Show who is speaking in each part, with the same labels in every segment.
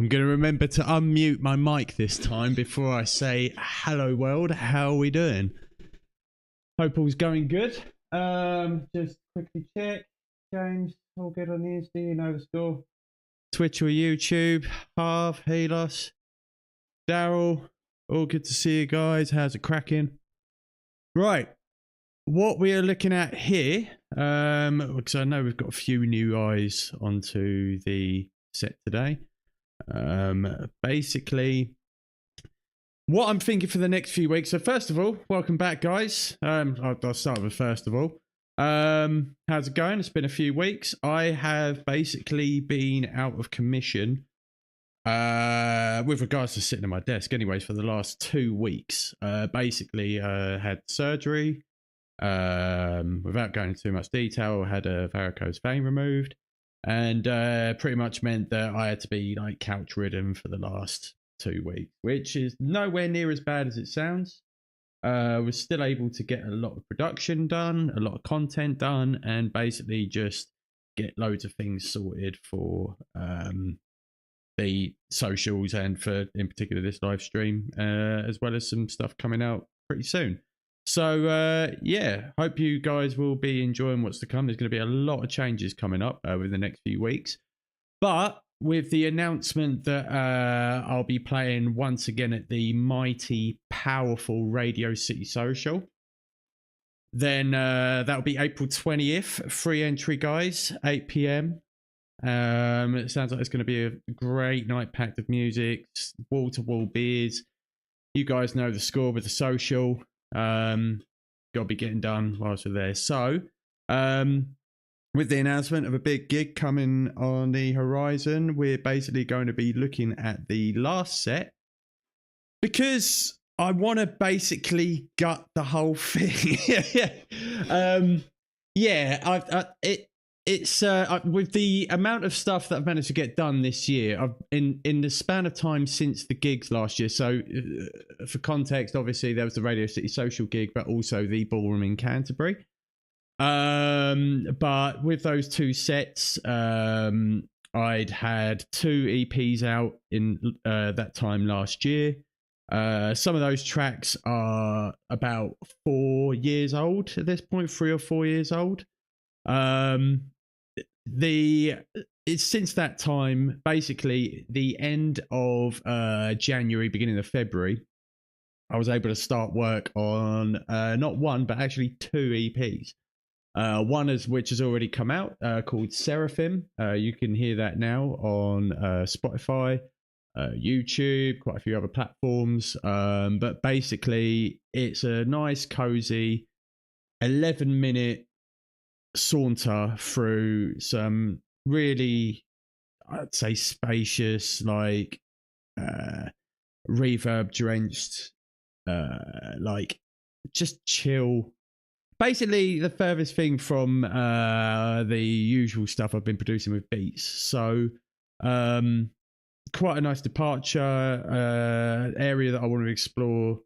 Speaker 1: I'm going to remember to unmute my mic this time before I say, hello world, how are we doing? Hope all's going good. Just quickly check. James, all good on the Insta, you know the score. Twitch or YouTube, Harv, Helos, Daryl, all good to see you guys. How's it cracking? Right, what we are looking at here, because I know we've got a few new eyes onto the set today. Basically, what I'm thinking for the next few weeks. So first of all, welcome back, guys. I'll start with first of all. How's it going? It's been a few weeks. I have basically been out of commission with regards to sitting at my desk anyways for the last 2 weeks. Basically had surgery, without going into too much detail. I had a varicose vein removed, and pretty much meant that I had to be like couch ridden for the last 2 weeks, which is nowhere near as bad as it sounds. Was still able to get a lot of production done, a lot of content done, and basically just get loads of things sorted for the socials and for, in particular, this live stream, as well as some stuff coming out pretty soon. So yeah, hope you guys will be enjoying what's to come. There's going to be a lot of changes coming up over the next few weeks, but with the announcement that I'll be playing once again at the mighty, powerful Radio City Social, then that'll be April 20th. Free entry, guys, 8 p.m. It sounds like it's going to be a great night packed with music, wall-to-wall beers. You guys know the score with the social. Got to be getting done whilst we're there. So, with the announcement of a big gig coming on the horizon, we're basically going to be looking at the last set because I want to basically gut the whole thing. It's with the amount of stuff that I've managed to get done this year, I've in the span of time since the gigs last year. So, for context, obviously there was the Radio City Social gig, but also the Ballroom in Canterbury. But with those two sets, I'd had 2 EPs out in that time last year. Some of those tracks are about 4 years old at this point, 3 or 4 years old. It's since that time, basically the end of January, beginning of February, I was able to start work on not one but actually 2 EPs. One which has already come out, called Seraphim. You can hear that now on Spotify, YouTube, quite a few other platforms. But basically, it's a nice, cozy, 11-minute saunter through some really, I'd say, spacious, like reverb drenched, like just chill. Basically, the furthest thing from the usual stuff I've been producing with beats. So, quite a nice departure, area that I want to explore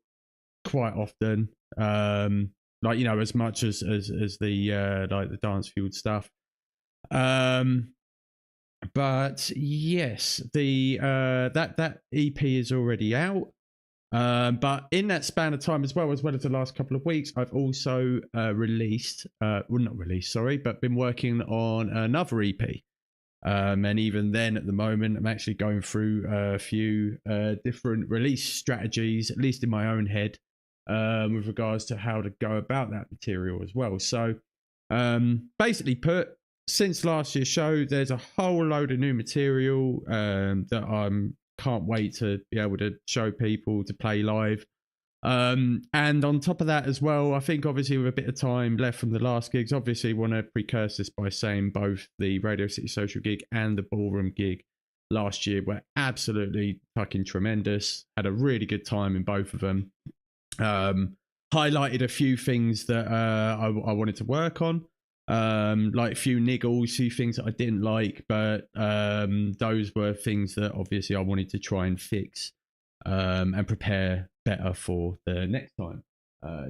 Speaker 1: quite often. Like, you know, as much as the like the dance fueled stuff. But yes, the that EP is already out. But in that span of time as well as the last couple of weeks, I've also released, not released, sorry, but been working on another EP. And even then, at the moment, I'm actually going through a few different release strategies, at least in my own head, with regards to how to go about that material as well. So, basically put, since last year's show, there's a whole load of new material that I'm can't wait to be able to show people, to play live. And on top of that as well, I think obviously with a bit of time left from the last gigs, obviously want to precurse this by saying both the Radio City Social gig and the Ballroom gig last year were absolutely fucking tremendous. Had a really good time in both of them. Highlighted a few things that I wanted to work on. Like a few niggles, few things that I didn't like, but those were things that obviously I wanted to try and fix and prepare better for the next time.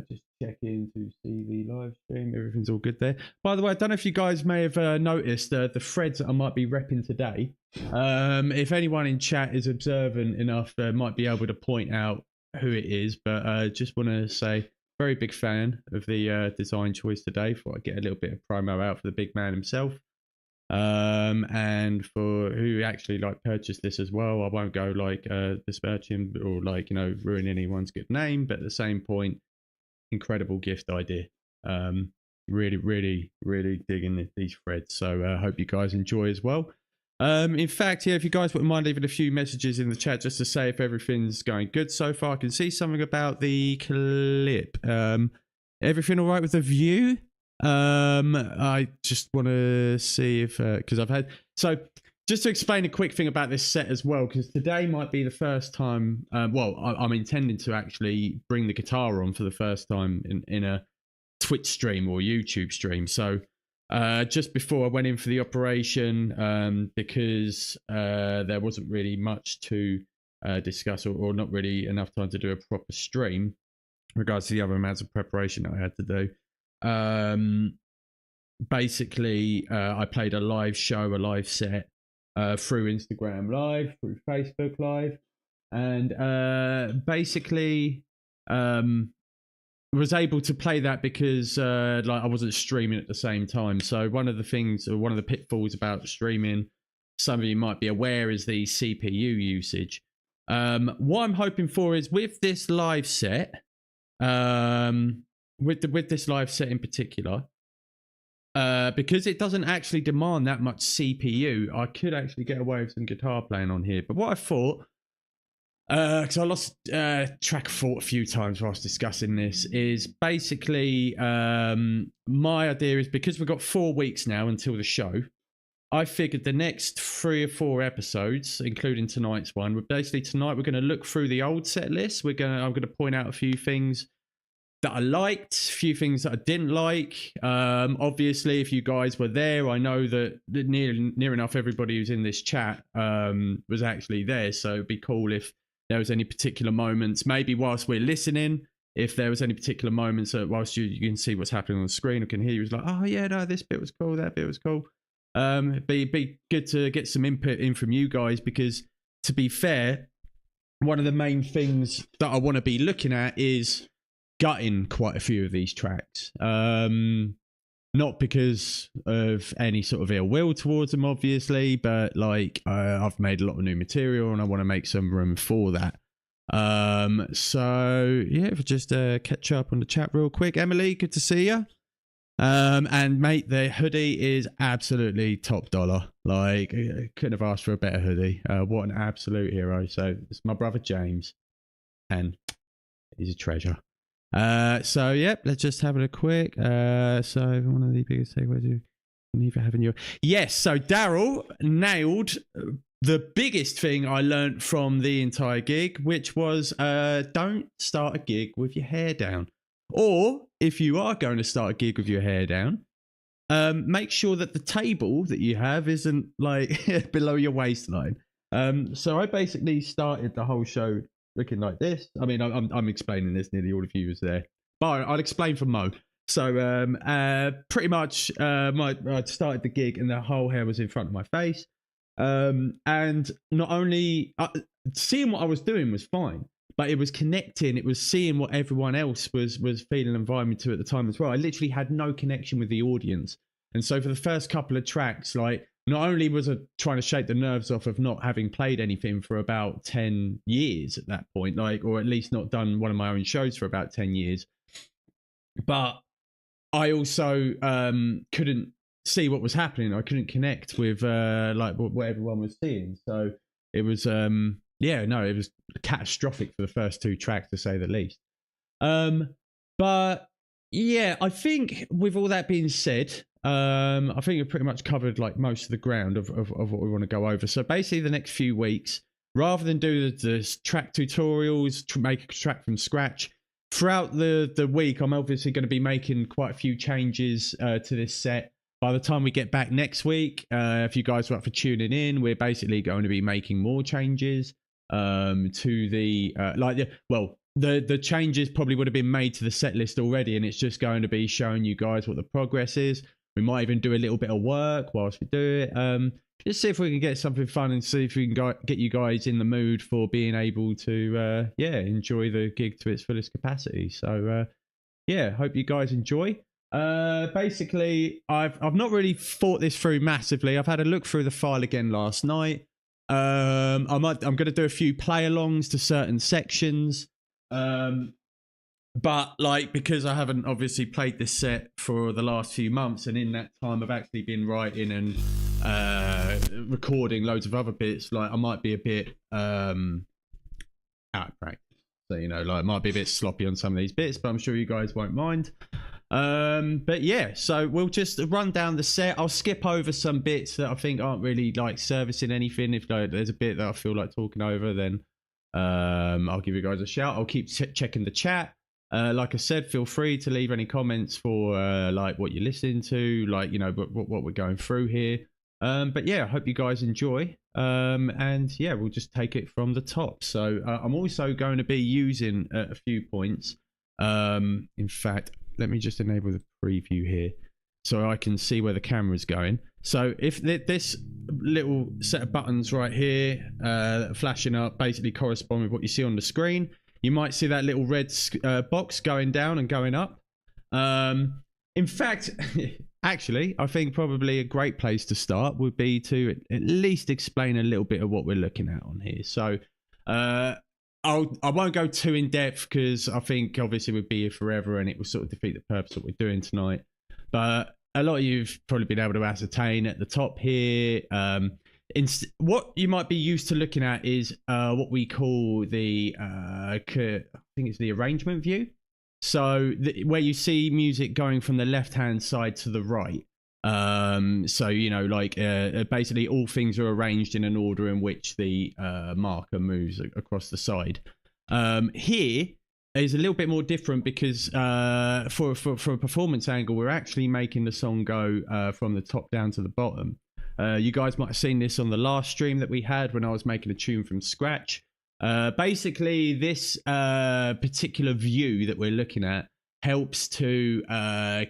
Speaker 1: Just check in to see the live stream. Everything's all good there. By the way, I don't know if you guys may have noticed the threads that I might be repping today. If anyone in chat is observant enough, might be able to point out who it is. But just want to say, very big fan of the design choice today. Thought I'd get a little bit of promo out for the big man himself. And for who actually like purchased this as well. I won't go like besmirch him or like, you know, ruin anyone's good name, but at the same point, incredible gift idea. Really digging these threads. So hope you guys enjoy as well. In fact, yeah, if you guys wouldn't mind leaving a few messages in the chat just to say if everything's going good so far. I can see something about the clip. Everything all right with the view? I just want to see if because I've had, so just to explain a quick thing about this set as well, because today might be the first time, well, I'm intending to actually bring the guitar on for the first time in a Twitch stream or YouTube stream. So just before I went in for the operation, because there wasn't really much to discuss or not really enough time to do a proper stream in regards to the other amounts of preparation that I had to do. Basically, I played a live show, a live set through Instagram Live, through Facebook Live, and basically was able to play that because like I wasn't streaming at the same time. So one of the things, or one of the pitfalls about streaming, some of you might be aware, is the CPU usage. What I'm hoping for is with this live set, with this live set in particular, because it doesn't actually demand that much CPU, I could actually get away with some guitar playing on here. But what I thought, because I lost track of thought a few times whilst discussing this, is basically my idea is, because we've got 4 weeks now until the show, I figured the next 3 or 4 episodes, including tonight's one, basically tonight we're going to look through the old set list. I'm going to point out a few things that I liked, a few things that I didn't like. Obviously, if you guys were there, I know that near enough everybody who's in this chat was actually there. So it'd be cool if there was any particular moments, maybe whilst we're listening, if there was any particular moments that whilst you can see what's happening on the screen, I can hear you was like, oh yeah, no, this bit was cool, that bit was cool. It'd be good to get some input in from you guys, because to be fair, one of the main things that I want to be looking at is gutting quite a few of these tracks. Not because of any sort of ill will towards them, obviously, but like I've made a lot of new material and I want to make some room for that. So yeah, if I just catch up on the chat real quick. Emily, good to see you. And mate, the hoodie is absolutely top dollar. Like, couldn't have asked for a better hoodie. What an absolute hero. So it's my brother James, and he's a treasure. So yep, let's just have it a quick. So one of the biggest takeaways you neither have in your, yes. So Daryl nailed the biggest thing I learned from the entire gig, which was don't start a gig with your hair down. Or if you are going to start a gig with your hair down, make sure that the table that you have isn't like below your waistline. So I basically started the whole show looking like this. I mean, I'm explaining this, nearly all of you was there, but I'll explain for Mo. So pretty much I started the gig and the whole hair was in front of my face. And not only seeing what I was doing was fine, but it was connecting. It was seeing what everyone else was feeling and vibing to at the time as well. I literally had no connection with the audience. And so for the first couple of tracks, like, not only was I trying to shake the nerves off of not having played anything for about 10 years at that point, like, or at least not done one of my own shows for about 10 years, but I also couldn't see what was happening. I couldn't connect with like what everyone was seeing. So it was it was catastrophic for the first 2 tracks, to say the least. But yeah, I think with all that being said, I think we've pretty much covered like most of the ground of what we want to go over. So basically the next few weeks, rather than do the track tutorials, to make a track from scratch, throughout the week, I'm obviously going to be making quite a few changes to this set. By the time we get back next week, if you guys are up for tuning in, we're basically going to be making more changes to the the changes probably would have been made to the set list already, and it's just going to be showing you guys what the progress is. We might even do a little bit of work whilst we do it. Just see if we can get something fun and see if we can get you guys in the mood for being able to, enjoy the gig to its fullest capacity. So, hope you guys enjoy. Basically, I've not really thought this through massively. I've had a look through the file again last night. I'm going to do a few play-alongs to certain sections. But like, because I haven't obviously played this set for the last few months, and in that time I've actually been writing and recording loads of other bits, like I might be a bit out of practice. So, you know, like I might be a bit sloppy on some of these bits, but I'm sure you guys won't mind. But yeah, so we'll just run down the set. I'll skip over some bits that I think aren't really like servicing anything. If there's a bit that I feel like talking over, then I'll give you guys a shout. I'll keep checking the chat. Like I said, feel free to leave any comments for like what you're listening to, like, you know, what we're going through here. But yeah, I hope you guys enjoy. And yeah, we'll just take it from the top. So I'm also going to be using a few points. In fact, let me just enable the preview here so I can see where the camera's going. So if this little set of buttons right here flashing up basically correspond with what you see on the screen. You might see that little red box going down and going up. In fact, actually, I think probably a great place to start would be to at least explain a little bit of what we're looking at on here. So I won't go too in depth because I think obviously we'd be here forever and it will sort of defeat the purpose of what we're doing tonight. But a lot of you've probably been able to ascertain at the top here. What you might be used to looking at is what we call the I think it's the arrangement view. So where you see music going from the left hand side to the right. So, you know, like basically all things are arranged in an order in which the marker moves across the side. Here is a little bit more different because for a performance angle, we're actually making the song go from the top down to the bottom. You guys might have seen this on the last stream that we had when I was making a tune from scratch. Basically, this particular view that we're looking at helps to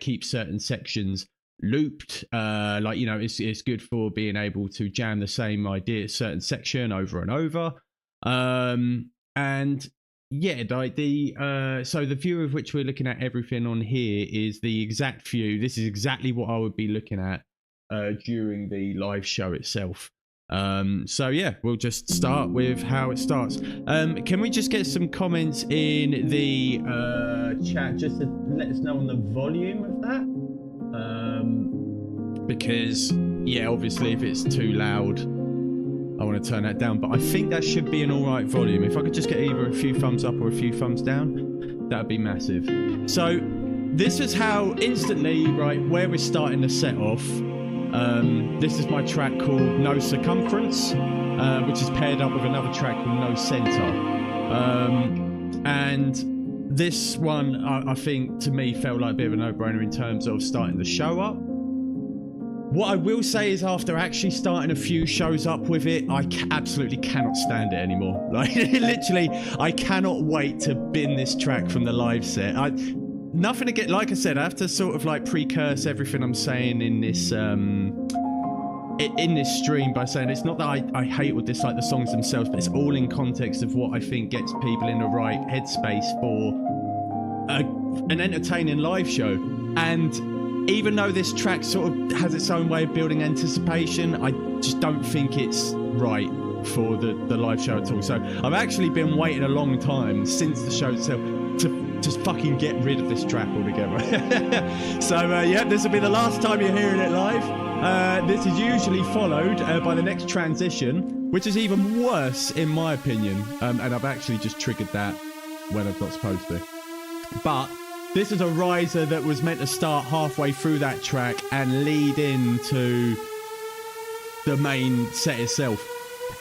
Speaker 1: keep certain sections looped. Like, you know, it's good for being able to jam the same idea, certain section over and over. And yeah, like so the view of which we're looking at everything on here is the exact view. This is exactly what I would be looking at during the live show itself. So yeah, we'll just start with how it starts. Can we just get some comments in the chat just to let us know on the volume of that? Because yeah, obviously if it's too loud, I want to turn that down, but I think that should be an alright volume. If I could just get either a few thumbs up or a few thumbs down, that would be massive. So this is how instantly, right, where we're starting the set off. This is my track called No Circumference, which is paired up with another track called No Center. And this one, I think, to me, felt like a bit of a no-brainer in terms of starting the show up. What I will say is after actually starting a few shows up with it, I absolutely cannot stand it anymore. Like, literally, I cannot wait to bin this track from the live set. Nothing to get, like I said, I have to sort of like precurse everything I'm saying in this stream by saying it's not that I hate or dislike the songs themselves, but it's all in context of what I think gets people in the right headspace for an entertaining live show. And even though this track sort of has its own way of building anticipation, I just don't think it's right for the live show at all. So I've actually been waiting a long time since the show itself to just fucking get rid of this track altogether. So yeah, this will be the last time you're hearing it live. This is usually followed by the next transition, which is even worse in my opinion. And I've actually just triggered that when I'm not supposed to. But this is a riser that was meant to start halfway through that track and lead into the main set itself.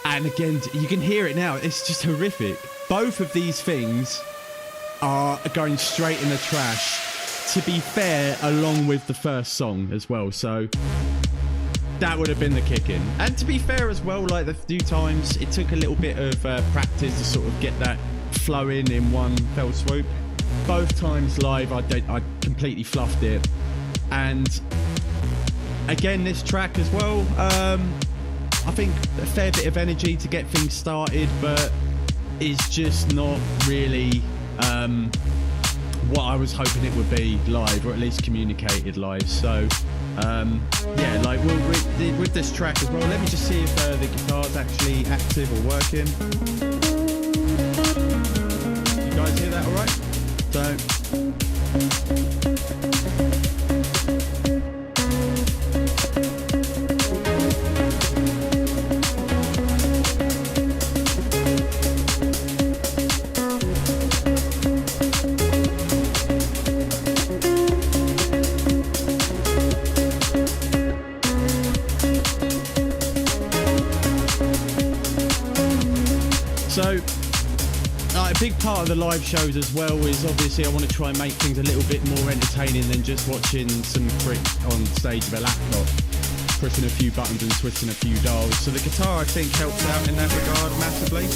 Speaker 1: And again, you can hear it now. It's just horrific. Both of these things are going straight in the trash, to be fair, along with the first song as well. So that would have been the kick-in. And to be fair as well, like the few times, it took a little bit of practice to sort of get that flowing in one fell swoop. Both times live, I completely fluffed it. And again, this track as well, I think a fair bit of energy to get things started, but it's just not really what I was hoping it would be live, or at least communicated live. So yeah, like with this track as well, let me just see if the guitar's actually active or working. You guys hear that all right? So a big part of the live shows as well is obviously I want to try and make things a little bit more entertaining than just watching some prick on stage with a laptop, pushing a few buttons and twisting a few dials. So the guitar, I think, helps out in that regard massively.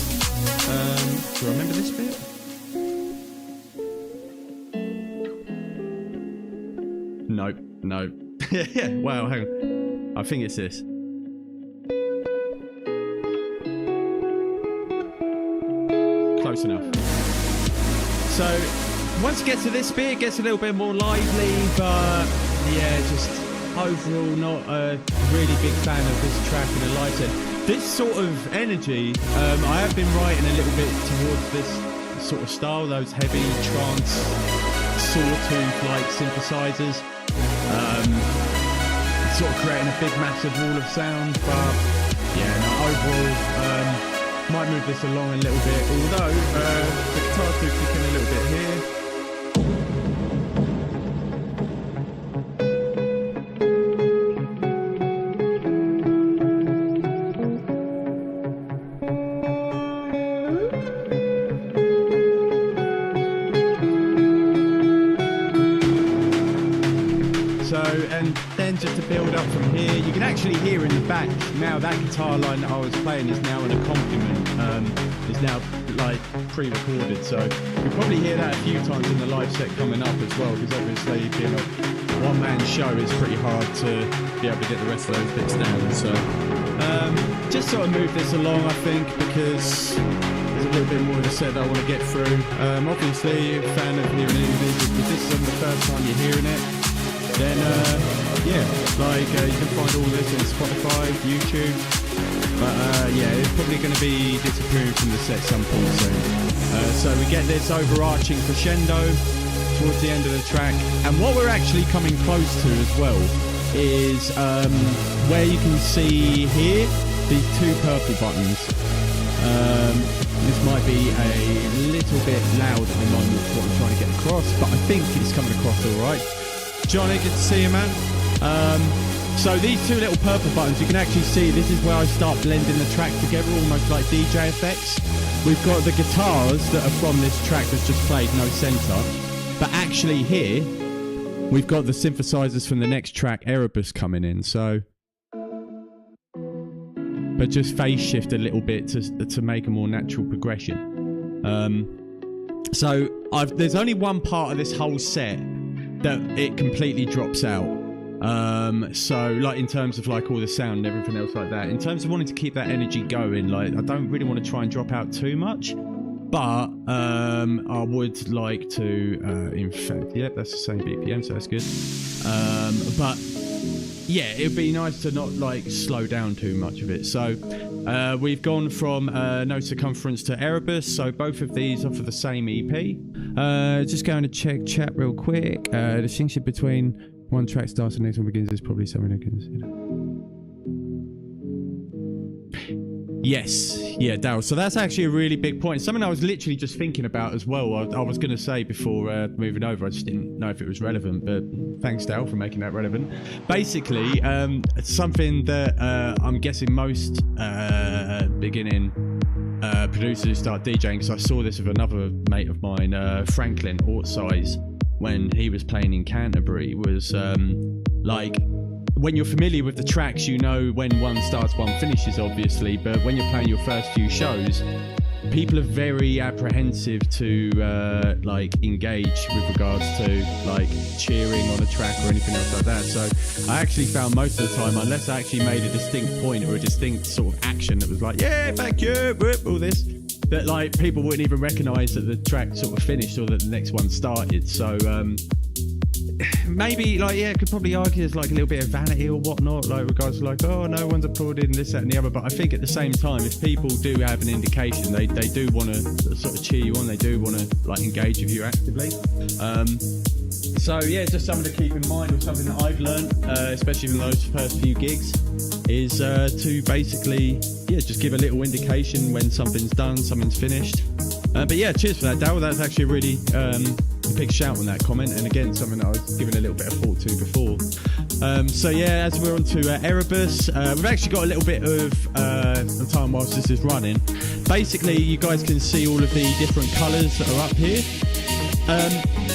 Speaker 1: Do you remember this bit? Nope, no. Wow, hang on. I think it's this. Close enough. So once you get to this bit, it gets a little bit more lively, but yeah, just overall not a really big fan of this track in a live set. This sort of energy, I have been writing a little bit towards this sort of style, those heavy trance sawtooth-like synthesizers, sort of creating a big massive wall of sound. But yeah, no, overall might move this along a little bit, although the guitar's do kick in a little bit here. And then just to build up from here, you can actually hear in the back now that guitar line that I was playing is now an accompaniment, is now like pre-recorded, so you'll probably hear that a few times in the live set coming up as well, because obviously being a one-man show it's pretty hard to be able to get the rest of those bits down. So just sort of move this along, I think, because there's a little bit more of the set that I want to get through. Obviously a fan of hearing individuals, but this isn't the first time you're hearing it, then yeah, like you can find all this on Spotify, YouTube, but yeah, it's probably going to be disappearing from the set some point soon. So we get this overarching crescendo towards the end of the track, and what we're actually coming close to as well is where you can see here these two purple buttons. This might be a little bit loud at the moment for what I'm trying to get across, but I think it's coming across all right. Johnny, good to see you, man. So these two little purple buttons, you can actually see this is where I start blending the track together, almost like DJ effects. We've got the guitars that are from this track that's just played, no center. But actually here, we've got the synthesizers from the next track, Erebus, coming in. So, but just phase shift a little bit to make a more natural progression. So there's only one part of this whole set that it completely drops out. So like in terms of like all the sound and everything else like that, in terms of wanting to keep that energy going, like I don't really want to try and drop out too much, but I would like to in fact, yeah, that's the same BPM, so that's good. But yeah, it'd be nice to not like slow down too much of it. So we've gone from No Circumference to Erebus, so both of these are for the same EP. Just going to check chat real quick. The distinction between one track starts and the next one begins is probably something I can consider. Yes, yeah, Daryl. So that's actually a really big point. Something I was literally just thinking about as well. I was going to say before moving over, I just didn't know if it was relevant, but thanks, Daryl, for making that relevant. Basically, something that I'm guessing most beginning producers who start DJing, because I saw this with another mate of mine, Franklin Ortsize, when he was playing in Canterbury, was like, when you're familiar with the tracks, you know when one starts, one finishes, obviously, but when you're playing your first few shows, people are very apprehensive to like engage with regards to like cheering on a track or anything else like that. So I actually found most of the time, unless I actually made a distinct point or a distinct sort of action that was like, yeah, thank you, whoop, all this, that like people wouldn't even recognize that the track sort of finished or that the next one started. So maybe like, yeah, could probably argue there's like a little bit of vanity or whatnot, like regards to like, oh, no one's applauded this, that and the other. But I think at the same time, if people do have an indication, they do want to sort of cheer you on, they do want to like engage with you actively. So yeah, just something to keep in mind, or something that I've learned, especially in those first few gigs, is to basically, yeah, just give a little indication when something's done, something's finished. But yeah, cheers for that, Dal. That's actually a really big shout on that comment, and again, something that I was giving a little bit of thought to before. So yeah, as we're on to Erebus, we've actually got a little bit of time whilst this is running. Basically, you guys can see all of the different colours that are up here.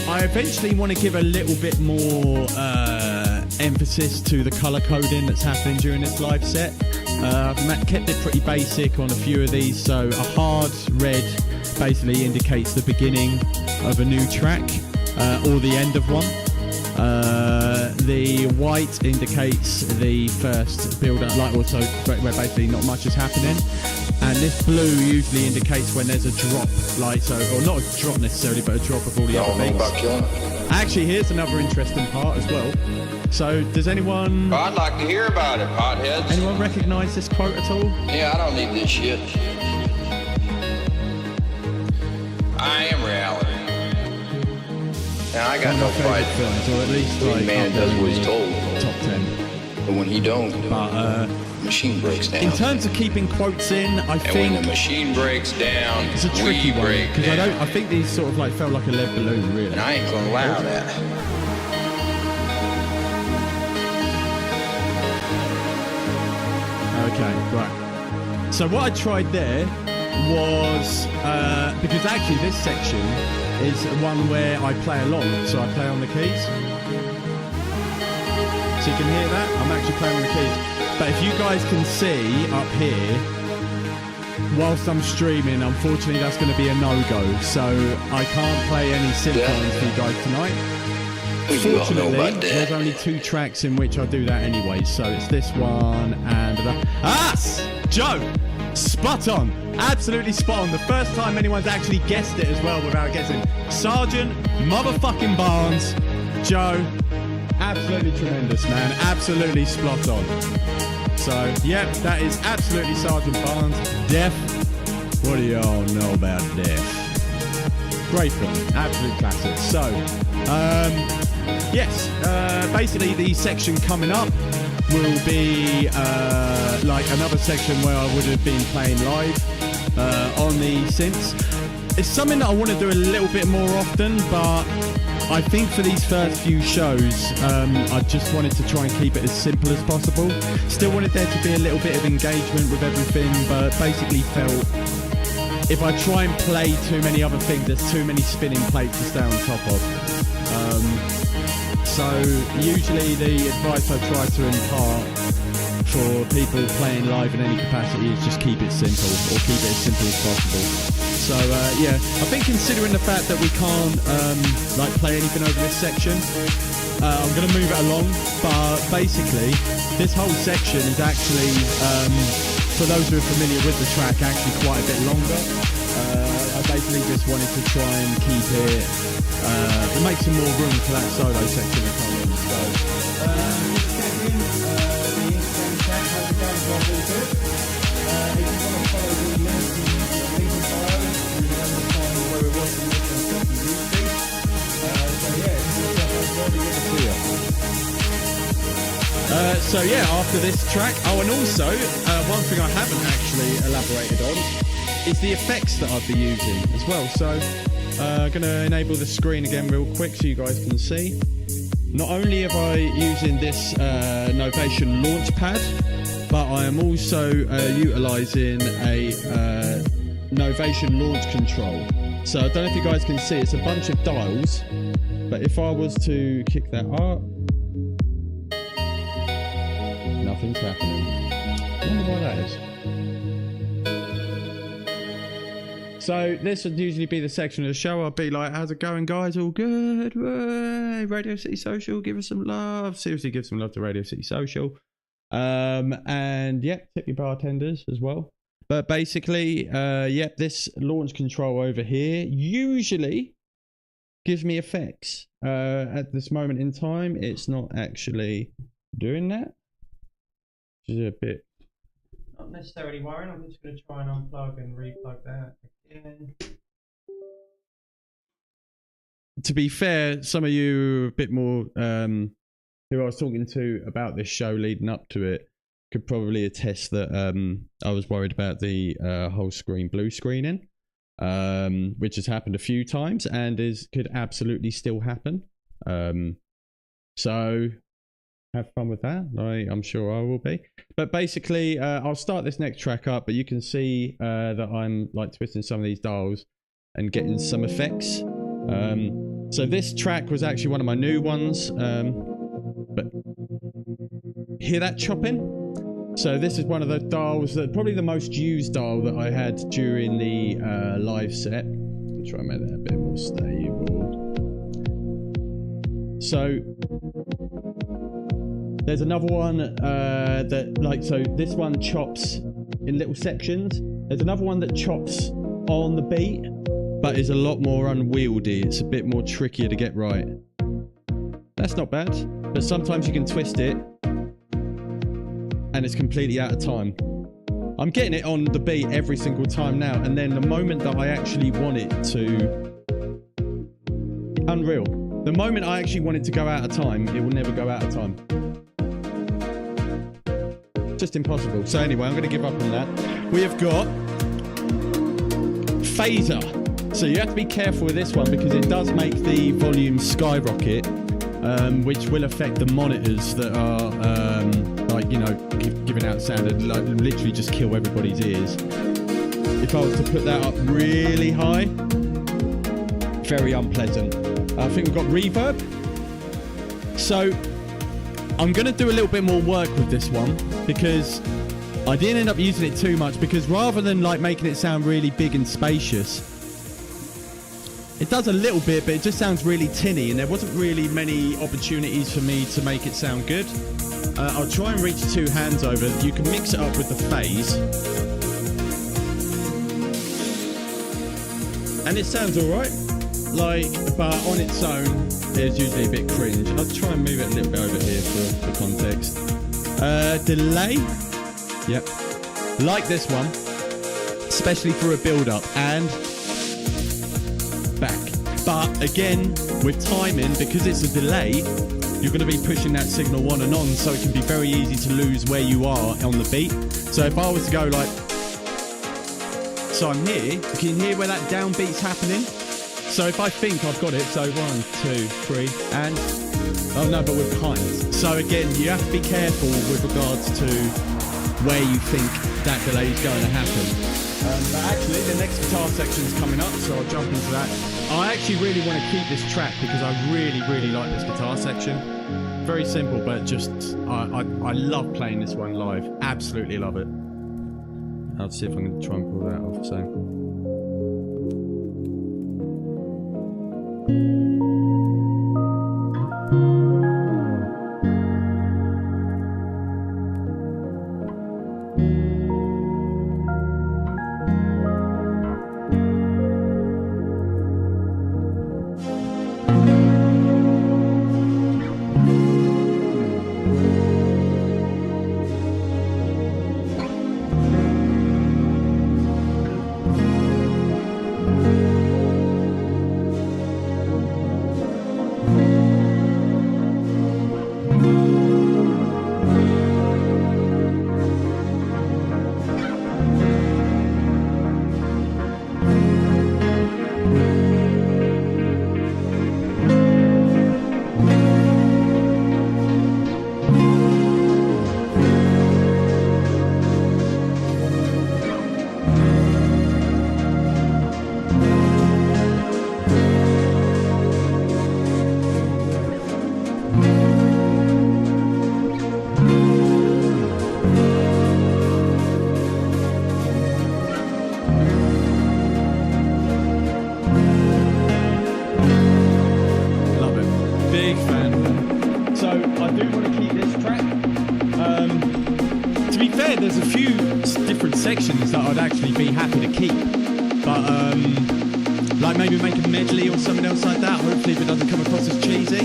Speaker 1: I eventually want to give a little bit more emphasis to the colour coding that's happening during this live set. I've kept it pretty basic on a few of these, so a hard red basically indicates the beginning of a new track or the end of one. The white indicates the first build-up, like also where basically not much is happening. And this blue usually indicates when there's a drop, like so, or not a drop necessarily, but a drop of all the other things. Actually, here's another interesting part as well. So, does anyone...
Speaker 2: Oh, I'd like to hear about it, potheads.
Speaker 1: Anyone recognise this quote at all?
Speaker 2: Yeah, I don't need this shit. I am reality. Now, I got no fight.
Speaker 1: Films, or at least
Speaker 2: When
Speaker 1: like
Speaker 2: man does what he's told.
Speaker 1: Top 10.
Speaker 2: But when he don't,
Speaker 1: But
Speaker 2: machine breaks down.
Speaker 1: in terms of keeping quotes in, I
Speaker 2: and
Speaker 1: think
Speaker 2: when the machine breaks down,
Speaker 1: it's a tricky
Speaker 2: we
Speaker 1: one,
Speaker 2: break
Speaker 1: because
Speaker 2: down.
Speaker 1: I think these sort of like felt like a lead balloon, really.
Speaker 2: And I ain't gonna allow that.
Speaker 1: Okay, right. So what I tried there was because actually this section is one where I play along, so I play on the keys. So you can hear that? I'm actually playing on the keys. But if you guys can see up here, whilst I'm streaming, unfortunately that's going to be a no-go. So I can't play any synth lines for you guys tonight. Fortunately, there's only 2 tracks in which I do that anyway. So it's this one and that. Joe! Spot on. Absolutely spot on. The first time anyone's actually guessed it as well without guessing. Sergeant motherfucking Barnes. Joe. Absolutely tremendous, man. Absolutely spot on. So, yep, that is absolutely Sergeant Barnes. Death. What do y'all know about Death? Great film. Absolute classic. So, yes, basically the section coming up will be like another section where I would have been playing live on the synths. It's something that I want to do a little bit more often, but I think for these first few shows, I just wanted to try and keep it as simple as possible. Still wanted there to be a little bit of engagement with everything, but basically felt if I try and play too many other things, there's too many spinning plates to stay on top of. So usually the advice I try to impart for people playing live in any capacity is just keep it simple, or keep it as simple as possible. So yeah, I think considering the fact that we can't like play anything over this section, I'm going to move it along. But basically, this whole section is actually, for those who are familiar with the track, actually quite a bit longer. I basically just wanted to try and keep it, make some more room for that solo section to come in. So, so yeah, after this track, oh, and also one thing I haven't actually elaborated on is the effects that I'll be using as well. So I'm going to enable the screen again real quick so you guys can see. Not only am I using this Novation Launchpad, but I am also utilising a Novation Launch Control. So I don't know if you guys can see, it's a bunch of dials, but if I was to kick that up, nothing's happening. I wonder why that is. So this would usually be the section of the show. I'll be like, how's it going, guys? All good? Hey, Radio City Social, give us some love. Seriously, give some love to Radio City Social. And yep, tip your bartenders as well. But basically, yep, this launch control over here usually gives me effects. At this moment in time, it's not actually doing that. Which is a bit not necessarily worrying. I'm just going to try and unplug and replug that again. To be fair, some of you a bit more who I was talking to about this show leading up to it could probably attest that I was worried about the whole screen blue screening, which has happened a few times and could absolutely still happen. So have fun with that. I'm sure I will be. But basically, I'll start this next track up, but you can see that I'm like twisting some of these dials and getting some effects. So this track was actually one of my new ones. But hear that chopping? So this is one of the dials that probably the most used dial that I had during the live set. I'll try and make that a bit more stable. So there's another one that like, so this one chops in little sections. There's another one that chops on the beat, but is a lot more unwieldy. It's a bit more trickier to get right. That's not bad, but sometimes you can twist it and it's completely out of time. I'm getting it on the beat every single time now, and then the moment that I actually want it to... Unreal. The moment I actually want it to go out of time, it will never go out of time. Just impossible. So anyway, I'm going to give up on that. We have got phaser. So you have to be careful with this one because it does make the volume skyrocket, which will affect the monitors that are like, you know, giving out sound and like literally just kill everybody's ears. If I was to put that up really high, very unpleasant. I think we've got reverb. So I'm going to do a little bit more work with this one because I didn't end up using it too much, because rather than like making it sound really big and spacious, it does a little bit, but it just sounds really tinny, and there wasn't really many opportunities for me to make it sound good. I'll try and reach two hands over. You can mix it up with the phase. And it sounds alright. Like, but on its own, it's usually a bit cringe. I'll try and move it a little bit over here for context. Delay. Yep. Like this one, especially for a build-up, and back. But again, with timing, because it's a delay, you're going to be pushing that signal on and on, so it can be very easy to lose where you are on the beat. So if I was to go like, so I'm here, you can hear where that downbeat's happening. So if I think I've got it, so 1, 2, 3, and oh no, but we're behind. So again, you have to be careful with regards to where you think that delay is going to happen. But actually, the next guitar section is coming up, so I'll jump into that. I actually really want to keep this track because I really, really like this guitar section. Very simple, but just, I love playing this one live. Absolutely love it. I'll see if I can try and pull that off, so. To be fair, there's a few different sections that I'd actually be happy to keep. But, like maybe make a medley or something else like that. Hopefully if it doesn't come across as cheesy.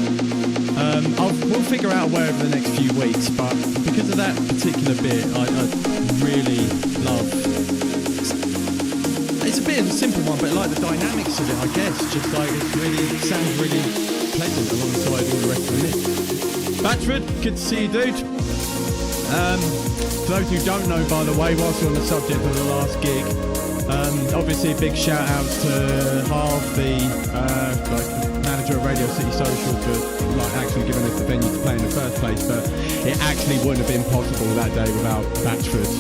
Speaker 1: We'll figure out a way over the next few weeks. But because of that particular bit, I really love... It's a bit of a simple one, but I like the dynamics of it, I guess. Just like it sounds really pleasant alongside all the rest of the mix. Batchford, good to see you, dude. For those who don't know, by the way, whilst we're on the subject of the last gig, obviously big shout outs to Harv, the manager of Radio City Social, for like actually giving us the venue to play in the first place. But it actually wouldn't have been possible that day without Batchford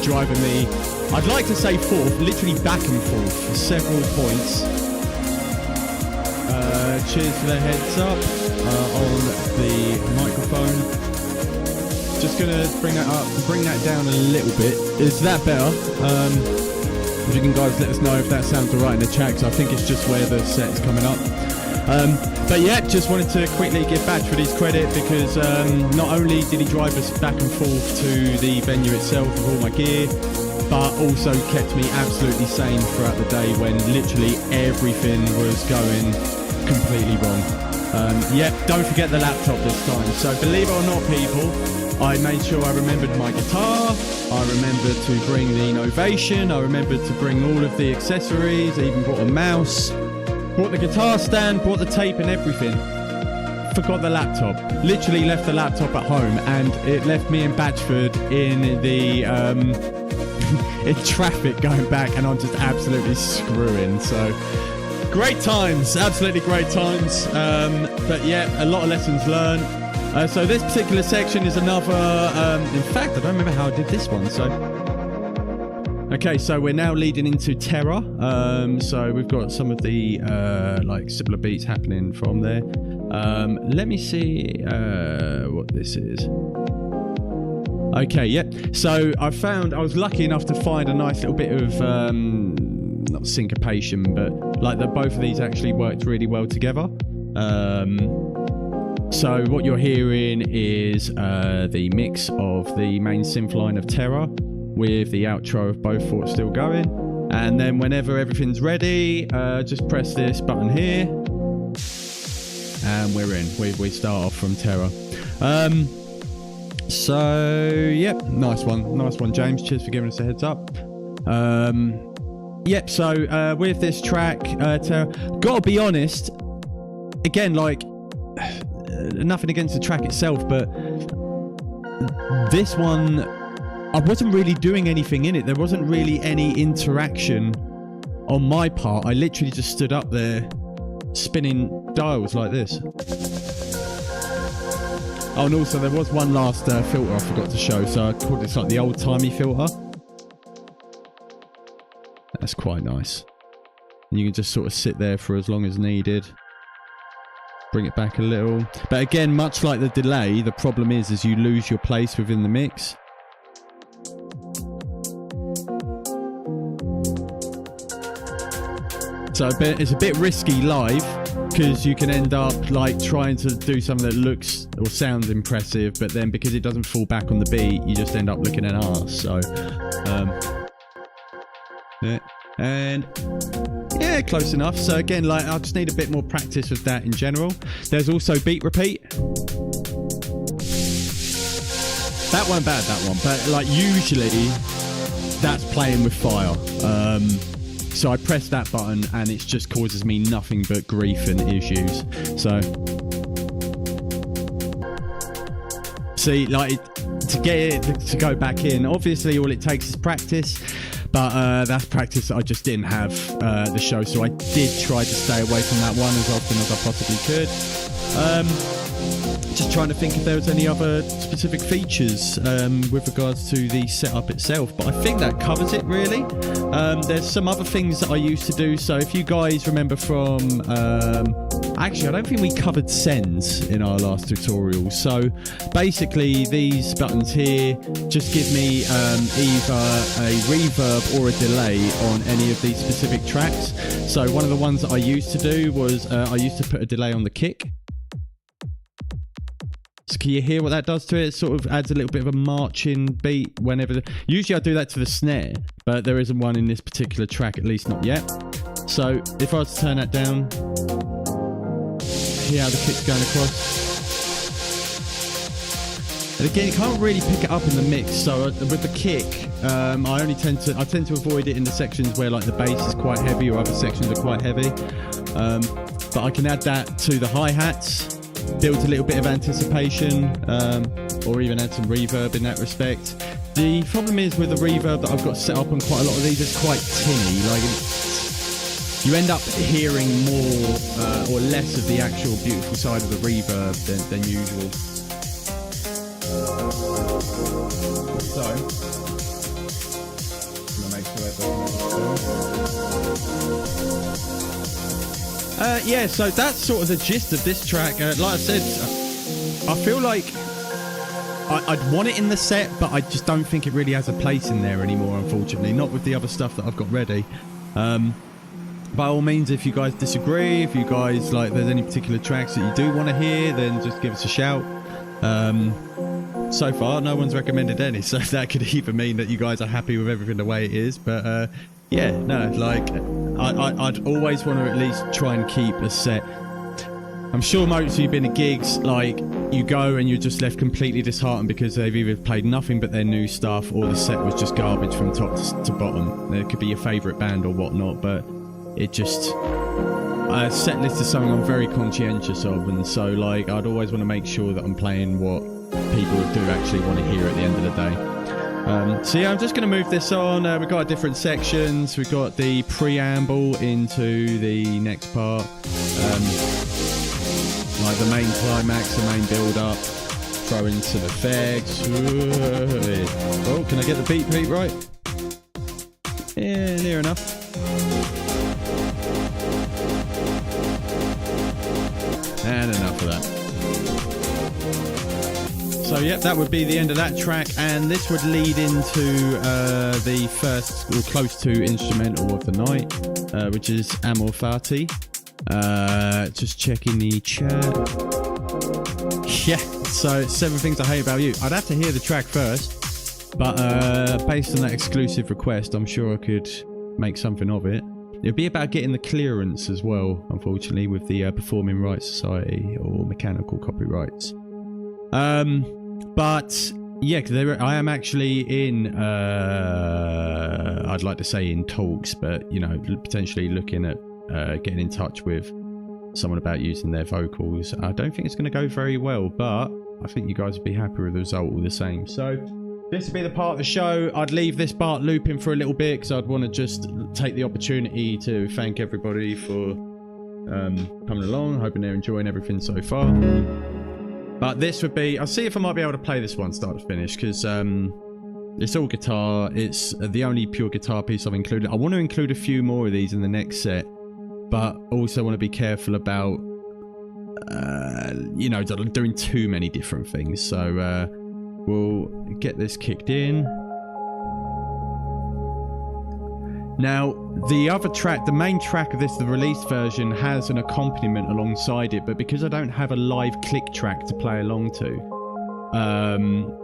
Speaker 1: driving me, I'd like to say forth, literally back and forth for several points. Cheers for the heads up on the microphone. Just gonna bring that up, bring that down a little bit. Is that better? If you can guys let us know if that sounds alright in the chat, because I think it's just where the set's coming up. But yeah, just wanted to quickly give Batchford his credit, because not only did he drive us back and forth to the venue itself with all my gear, but also kept me absolutely sane throughout the day when literally everything was going completely wrong. Don't forget the laptop this time. So believe it or not, people, I made sure I remembered my guitar, I remembered to bring the Novation, I remembered to bring all of the accessories, I even brought a mouse, brought the guitar stand, brought the tape and everything. Forgot the laptop. Literally left the laptop at home, and it left me in Batchford in the in traffic going back, and I'm just absolutely screwing. So great times, absolutely great times. But yeah, a lot of lessons learned. So this particular section is another, in fact, I don't remember how I did this one. So, okay, so we're now leading into Terror. So we've got some of the like similar beats happening from there. Let me see what this is. Okay, yep. So I was lucky enough to find a nice little bit of, not syncopation, but like both of these actually worked really well together. So what you're hearing is the mix of the main synth line of Terror with the outro of Both Thoughts Still Going. And then whenever everything's ready, just press this button here. And we're in. We start off from Terror. So, yep, nice one, James. Cheers for giving us a heads up. Yep, so with this track, Terror, gotta be honest, again, like, nothing against the track itself, but this one, I wasn't really doing anything in it. There wasn't really any interaction on my part. I literally just stood up there spinning dials like this. Oh, and also there was one last filter I forgot to show, so I called it like the old-timey filter. That's quite nice. And you can just sort of sit there for as long as needed. Bring it back a little. But again, much like the delay, the problem is you lose your place within the mix. So it's a bit risky live, because you can end up like trying to do something that looks or sounds impressive, but then because it doesn't fall back on the beat, you just end up looking an arse. So yeah, and yeah, close enough. So again, like, I just need a bit more practice with that in general. There's also beat repeat. That weren't bad, that one, but like usually that's playing with fire. So I press that button and it just causes me nothing but grief and issues. So see, like, to get it to go back in, obviously all it takes is practice, but that's practice that I just didn't have the show, so I did try to stay away from that one as often as I possibly could. Just trying to think if there was any other specific features with regards to the setup itself, but I think that covers it really. There's some other things that I used to do, so if you guys remember from actually I don't think we covered sends in our last tutorial. So basically these buttons here just give me either a reverb or a delay on any of these specific tracks. So one of the ones that I used to do was I used to put a delay on the kick. So can you hear what that does to it? It sort of adds a little bit of a marching beat whenever... Usually I do that to the snare, but there isn't one in this particular track, at least not yet. So if I was to turn that down, hear how the kick's going across. And again, you can't really pick it up in the mix. So with the kick, I tend to avoid it in the sections where like the bass is quite heavy or other sections are quite heavy. But I can add that to the hi-hats, build a little bit of anticipation, or even add some reverb in that respect. The problem is with the reverb that I've got set up on quite a lot of these, it's quite tinny. Like you end up hearing more or less of the actual beautiful side of the reverb than usual. So, I'm gonna make sure that doesn't yeah, so that's sort of the gist of this track. Like I said, I feel like I'd want it in the set, but I just don't think it really has a place in there anymore, unfortunately. Not with the other stuff that I've got ready. By all means, if you guys disagree, if you guys like there's any particular tracks that you do want to hear, then just give us a shout. So far, no one's recommended any, so that could either mean that you guys are happy with everything the way it is, but yeah, no, like I'd always want to at least try and keep a set. I'm sure most of you have been at gigs, like you go and you're just left completely disheartened because they've either played nothing but their new stuff or the set was just garbage from top to bottom. It could be your favourite band or whatnot, but it just... A set list is something I'm very conscientious of, and so like I'd always want to make sure that I'm playing what people do actually want to hear at the end of the day. So yeah, I'm just going to move this on. We've got different sections. We've got the preamble into the next part, like the main climax, the main build-up, throw in some effects. Oh, can I get the beat right? Yeah, near enough. And enough of that. So yep, that would be the end of that track, and this would lead into the first or close to instrumental of the night, which is Amor Fati. Just checking the chat. Yeah, so 7 Things I Hate About You. I'd have to hear the track first, but based on that exclusive request, I'm sure I could make something of it. It'd be about getting the clearance as well, unfortunately, with the Performing Rights Society or mechanical copyrights. But yeah, I am actually in, I'd like to say in talks, but you know, potentially looking at getting in touch with someone about using their vocals. I don't think it's going to go very well, but I think you guys would be happy with the result all the same. So this would be the part of the show. I'd leave this part looping for a little bit because I'd want to just take the opportunity to thank everybody for coming along. Hoping they're enjoying everything so far. But this would be... I'll see if I might be able to play this one start to finish because it's all guitar. It's the only pure guitar piece I've included. I want to include a few more of these in the next set, but also want to be careful about, you know, doing too many different things. So we'll get this kicked in. Now, the other track, the main track of this, the released version, has an accompaniment alongside it, but because I don't have a live click track to play along to,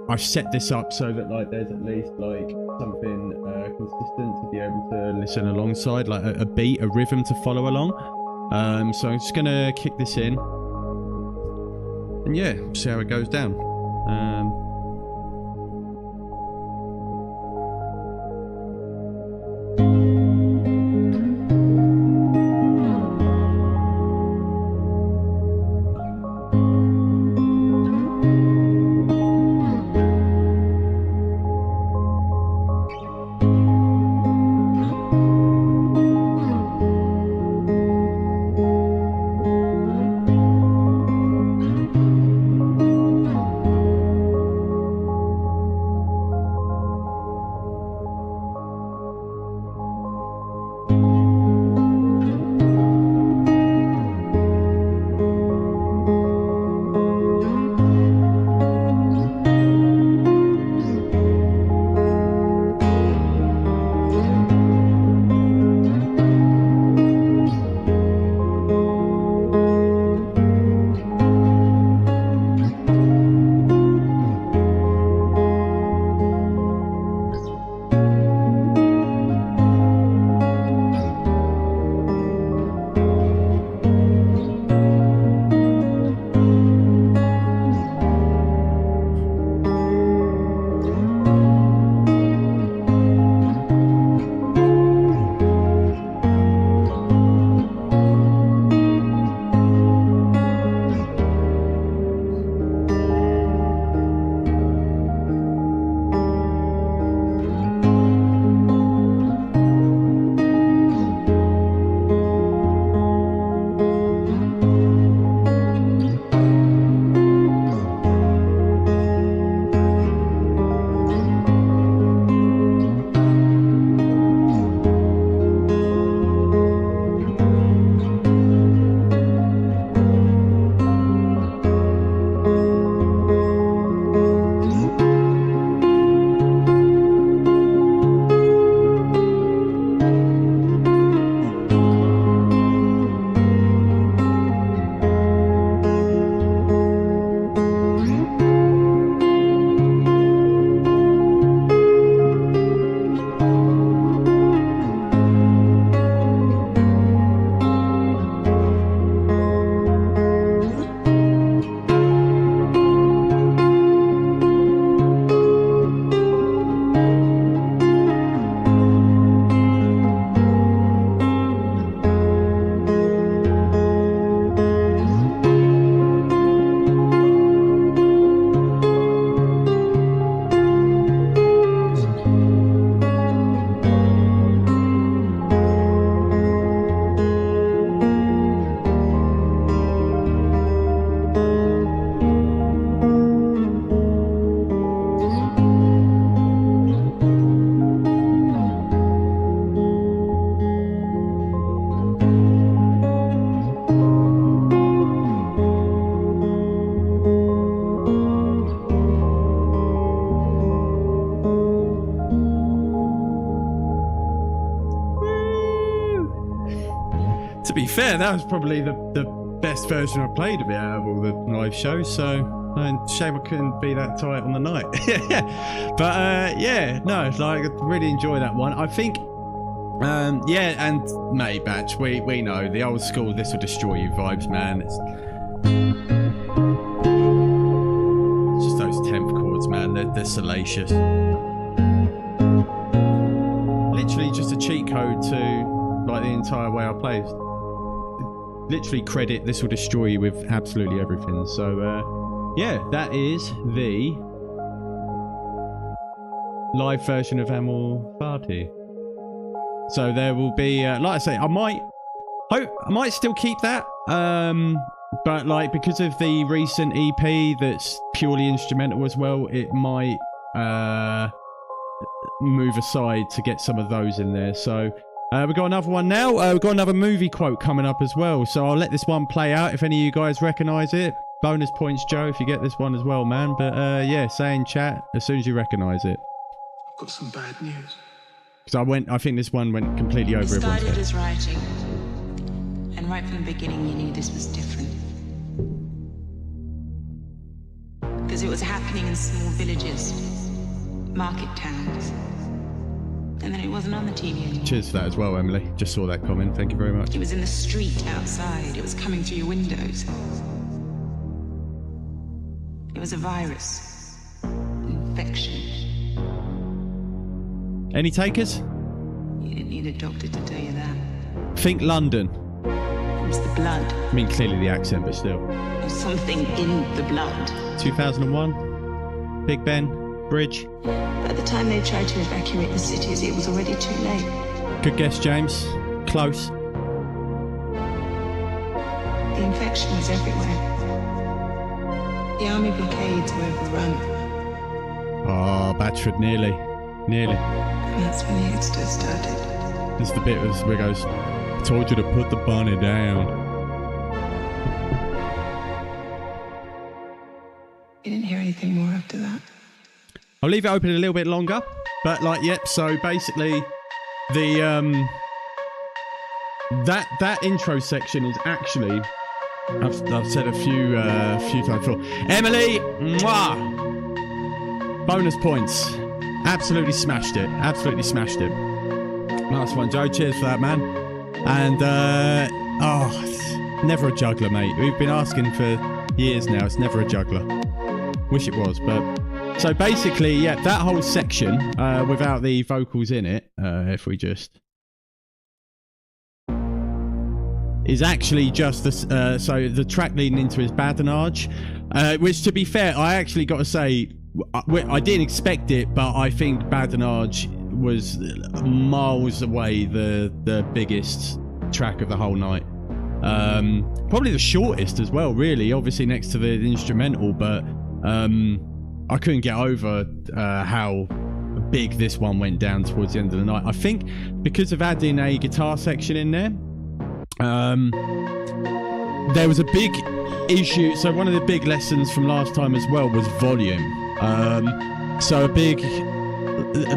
Speaker 1: I've set this up so that like there's at least like something consistent to be able to listen alongside, like a beat, a rhythm to follow along. So I'm just gonna kick this in, and yeah, see how it goes down. To be fair, that was probably the best version I've played of it out of all the live shows, so shame I couldn't be that tight on the night. But yeah, no, like, I really enjoy that one. I think, yeah, and mate, Batch, we know the old school "This Will Destroy You" vibes, man. It's just those 10th chords, man. They're salacious. Literally just a cheat code to like the entire way I play. Literally credit "This Will Destroy You" with absolutely everything. So yeah, that is the live version of Amor Fati. So there will be, like I say, I might still keep that. But like, because of the recent EP that's purely instrumental as well, it might move aside to get some of those in there. So we've got another one now. We've got another movie quote coming up as well. So I'll let this one play out. If any of you guys recognise it, bonus points, Joe, if you get this one as well, man. But yeah, say in chat as soon as you recognise it.
Speaker 3: I've got some bad news.
Speaker 1: Because I think this one went completely over everyone's head.
Speaker 4: Started as writing, and right from the beginning you knew this was different. Because it was happening in small villages, market towns, and then it wasn't on the TV anymore.
Speaker 1: Cheers for that as well, Emily. Just saw that comment. Thank you very much.
Speaker 4: It was in the street outside. It was coming through your windows. It was a virus, infection.
Speaker 1: Any takers?
Speaker 4: You didn't need a doctor to tell you that.
Speaker 1: Think London.
Speaker 4: It was the blood.
Speaker 1: I mean, clearly the accent, but still.
Speaker 4: There's something in the blood.
Speaker 1: 2001. Big Ben. Bridge.
Speaker 4: By the time they tried to evacuate the cities, it was already too late.
Speaker 1: Good guess, James. Close.
Speaker 4: The infection was everywhere. The army blockades were overrun.
Speaker 1: Oh, Batchford, nearly. Nearly.
Speaker 4: And that's when the exodus started.
Speaker 1: This is the bit where it goes, I told you to put the bunny down.
Speaker 4: You didn't hear anything more after that.
Speaker 1: I'll leave it open a little bit longer, but like, yep. So basically, the that intro section is actually, I've said a few times before. Emily, mwah! Bonus points. Absolutely smashed it. Absolutely smashed it. Nice one, Joe. Cheers for that, man. And oh, never a juggler, mate. We've been asking for years now. It's never a juggler. Wish it was, but. So basically, yeah, that whole section without the vocals in it, if we just, is actually just the so the track leading into his badinage, which, to be fair, I actually got to say, I didn't expect it, but I think badinage was miles away the biggest track of the whole night. Probably the shortest as well, really. Obviously next to the instrumental, but. I couldn't get over how big this one went down towards the end of the night. I think because of adding a guitar section in there, there was a big issue. So one of the big lessons from last time as well was volume. So a big...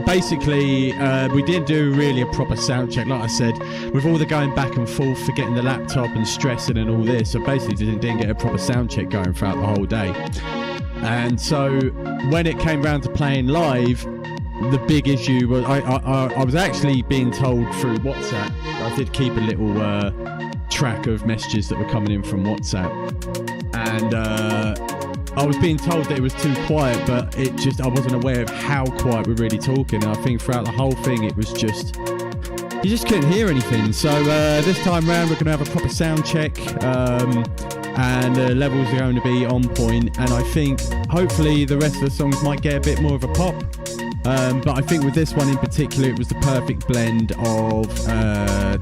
Speaker 1: Basically, we didn't do really a proper sound check, like I said, with all the going back and forth for getting the laptop and stressing and all this. So basically didn't get a proper sound check going throughout the whole day. And so when it came round to playing live, the big issue was I was actually being told through WhatsApp. I did keep a little track of messages that were coming in from WhatsApp, and I was being told that it was too quiet, but I wasn't aware of how quiet we're really talking. And I think throughout the whole thing, it was just, you just couldn't hear anything. So this time round, we're going to have a proper sound check. And the levels are going to be on point, and I think hopefully the rest of the songs might get a bit more of a pop, but I think with this one in particular it was the perfect blend of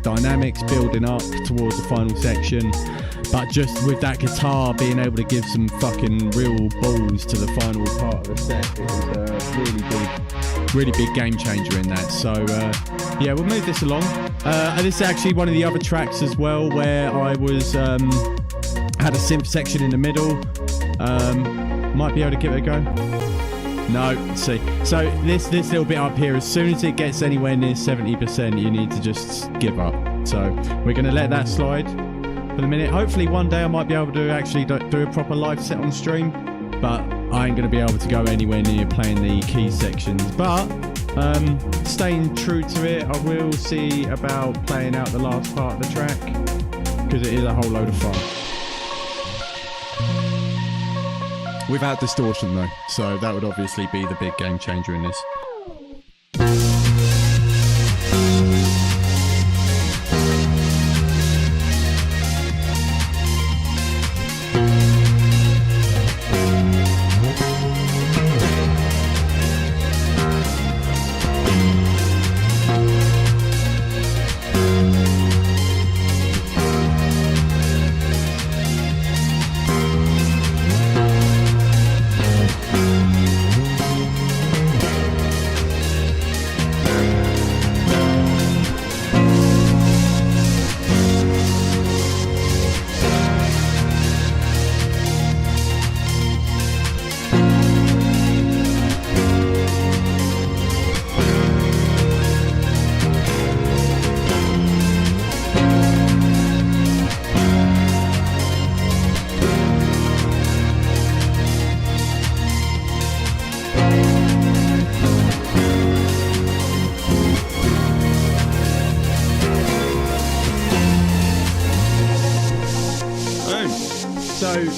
Speaker 1: dynamics building up towards the final section, but just with that guitar being able to give some fucking real balls to the final part of the set. It was a really big game changer in that. So yeah, we'll move this along. And this is actually one of the other tracks as well where I was had a synth section in the middle. Might be able to give it a go. No, let's see. So this little bit up here, as soon as it gets anywhere near 70%, you need to just give up. So we're going to let that slide for the minute. Hopefully one day I might be able to actually do a proper live set on stream, but I ain't going to be able to go anywhere near playing the key sections. But staying true to it, I will see about playing out the last part of the track, because it is a whole load of fun. Without distortion though, so that would obviously be the big game changer in this.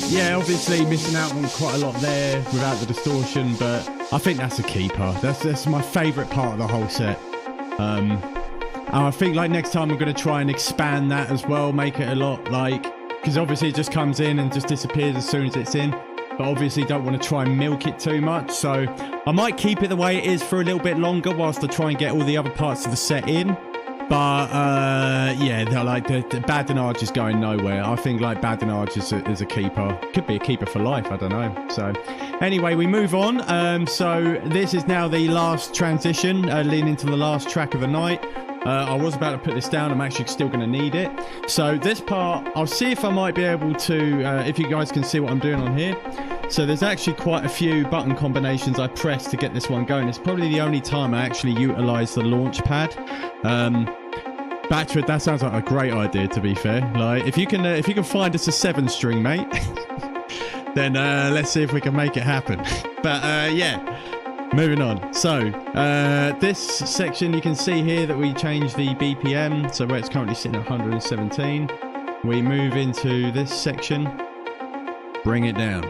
Speaker 1: Yeah, obviously missing out on quite a lot there without the distortion, but I think that's a keeper. That's my favourite part of the whole set. And I think like next time I'm going to try and expand that as well, make it a lot like, because obviously it just comes in and just disappears as soon as it's in, but obviously don't want to try and milk it too much. So I might keep it the way it is for a little bit longer whilst I try and get all the other parts of the set in. But yeah, they're like the badinage is going nowhere. I think like badinage is a keeper. Could be a keeper for life, I don't know. So anyway, we move on. So this is now the last transition, leading into the last track of the night. I was about to put this down. I'm actually still going to need it. So this part, I'll see if I might be able to, if you guys can see what I'm doing on here. So there's actually quite a few button combinations I pressed to get this one going. It's probably the only time I actually utilize the launch pad. Batchford, that sounds like a great idea, to be fair. Like if you can find us a 7-string, mate, then let's see if we can make it happen. But yeah, moving on. So this section, you can see here that we changed the BPM, so where it's currently sitting at 117, we move into this section, bring it down.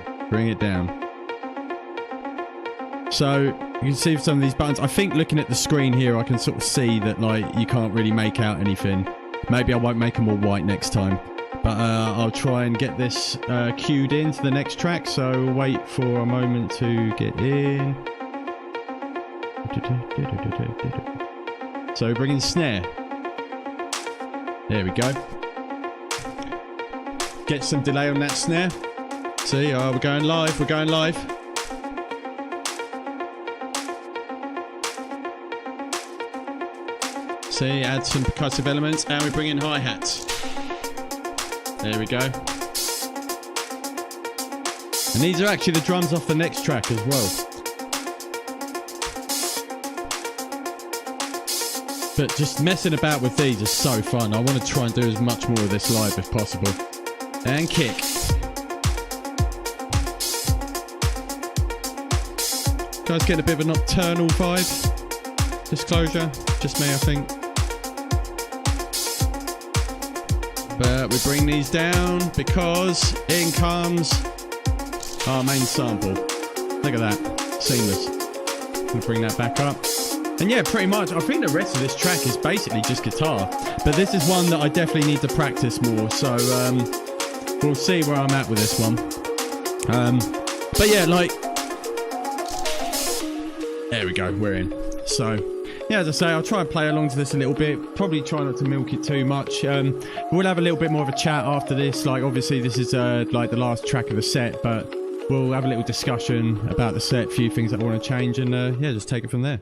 Speaker 1: So you can see some of these buttons. I think looking at the screen here, I can sort of see that like you can't really make out anything. Maybe I won't make them all white next time, but I'll try and get this queued into the next track. So wait for a moment to get in. So bring in snare. There we go. Get some delay on that snare. See, we're going live. See, add some percussive elements, and we bring in hi-hats. There we go. And these are actually the drums off the next track as well. But just messing about with these is so fun. I want to try and do as much more of this live if possible. And kick. Guys getting a bit of a nocturnal vibe. Disclosure, just me I think. But we bring these down because in comes our main sample. Look at that, seamless. We'll bring that back up. And yeah, pretty much, I think the rest of this track is basically just guitar. But this is one that I definitely need to practice more. So we'll see where I'm at with this one. But yeah, like, there we go, we're in. So yeah, as I say, I'll try and play along to this a little bit. Probably try not to milk it too much. We'll have a little bit more of a chat after this. Like, obviously, this is like the last track of the set, but we'll have a little discussion about the set, a few things that I want to change, and yeah, just take it from there.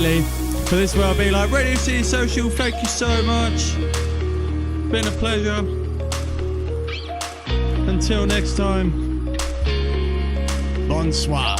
Speaker 1: really. For this where I'll be like, Radio City Social, thank you so much. Been a pleasure. Until next time. Bonsoir.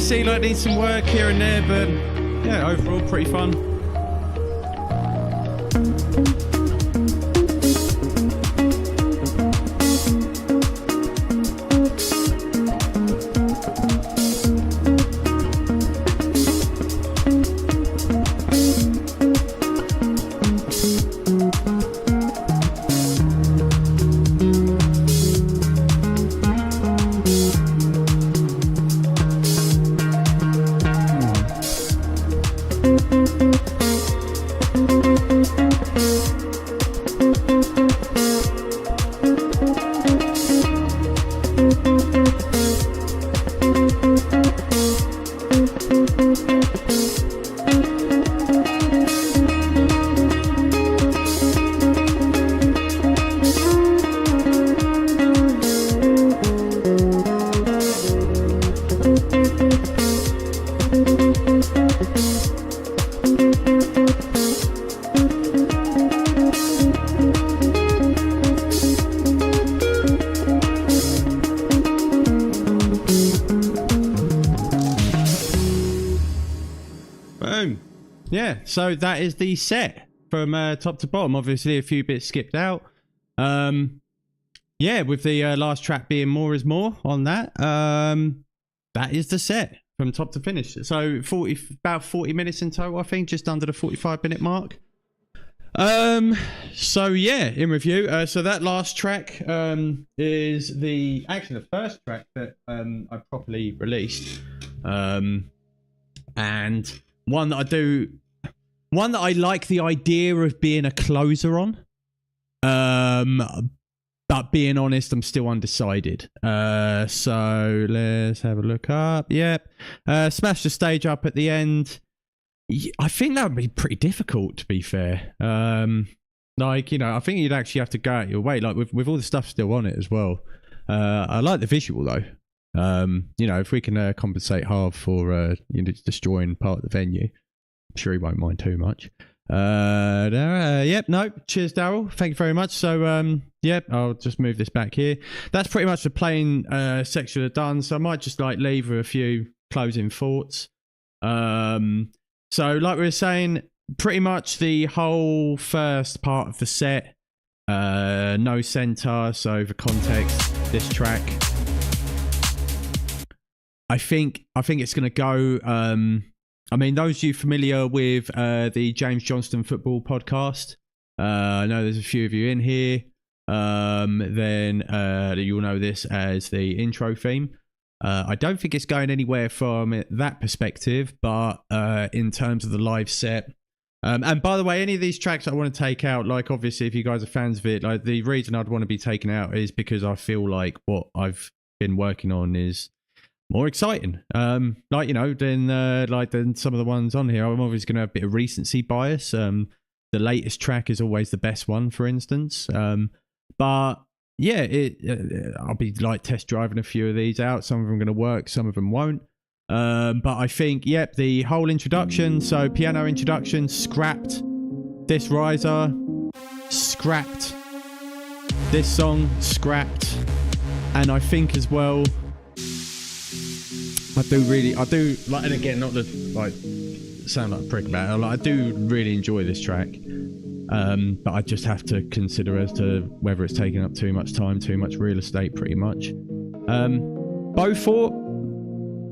Speaker 1: See, like, needs some work here and there, but yeah, overall pretty fun. Yeah, so that is the set from top to bottom. Obviously, a few bits skipped out. Yeah, with the last track being More Is More on that. That is the set from top to finish. So about 40 minutes in total, I think, just under the 45-minute mark. So yeah, in review, so that last track is actually the first track that I properly released, and one that I like the idea of being a closer on, but being honest, I'm still undecided. So let's have a look up. Yep, smash the stage up at the end. I think that would be pretty difficult, to be fair. Like, you know, I think you'd actually have to go out your way, like with all the stuff still on it as well. I like the visual though. You know, if we can compensate Harv for destroying part of the venue, I'm sure he won't mind too much. Yep, no, cheers, Daryl. Thank you very much. So, yep, I'll just move this back here. That's pretty much the playing section done. So I might just like leave with a few closing thoughts. So, like we were saying, pretty much the whole first part of the set, no center. So, for context, this track, I think it's going to go. I mean, those of you familiar with the James Johnston Football Podcast, I know there's a few of you in here. Then you'll know this as the intro theme. I don't think it's going anywhere from that perspective, but in terms of the live set. And by the way, any of these tracks I want to take out, like obviously if you guys are fans of it, like the reason I'd want to be taken out is because I feel like what I've been working on is more exciting. Like, you know, than some of the ones on here. I'm obviously going to have a bit of recency bias. The latest track is always the best one, for instance. But yeah, I'll be like test driving a few of these out. Some of them are going to work, some of them won't. But I think, yep, the whole introduction, so piano introduction, scrapped. This riser, scrapped. this song scrapped, and I think as well, I do like, and again, not to like sound like a prick about it, like, I do really enjoy this track, but I just have to consider as to whether it's taking up too much time, too much real estate, pretty much. Beaufort,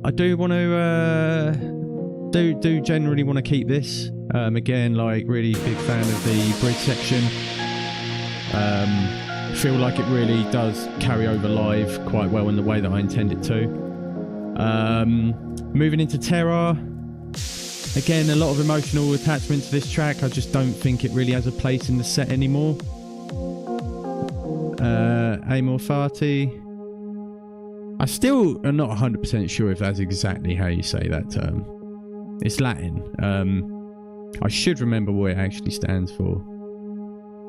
Speaker 1: I do want to do generally want to keep this. Again, like, really big fan of the bridge section. Feel like it really does carry over live quite well in the way that I intend it to. Moving into Terror, again, a lot of emotional attachment to this track. I just don't think it really has a place in the set anymore. Amor Fati, I still am not 100% sure if that's exactly how you say that term. It's Latin. I should remember what it actually stands for.